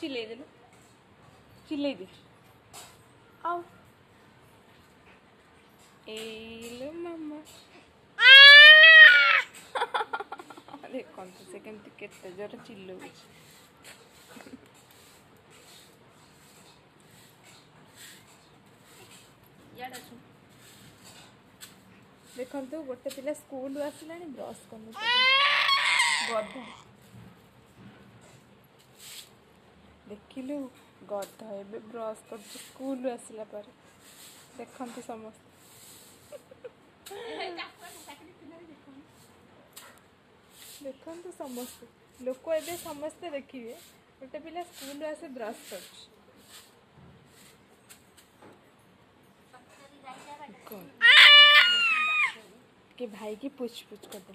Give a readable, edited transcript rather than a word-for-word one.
चिल्ले दे चिल्ले दे आओ एलो मामा देखो से केमती केते जोर चिल्लो देखो गोटे पिला स्कूल आसला ब्रश कर गध देखिलु गध ए ब्रश कर स्कूल आसला पर देखते समस्त देखते समस्ते लोक ए समस्ते देखिए गोटे पिला स्कूल आसे ब्रश कर के भाई की पूछ पूछ कर दे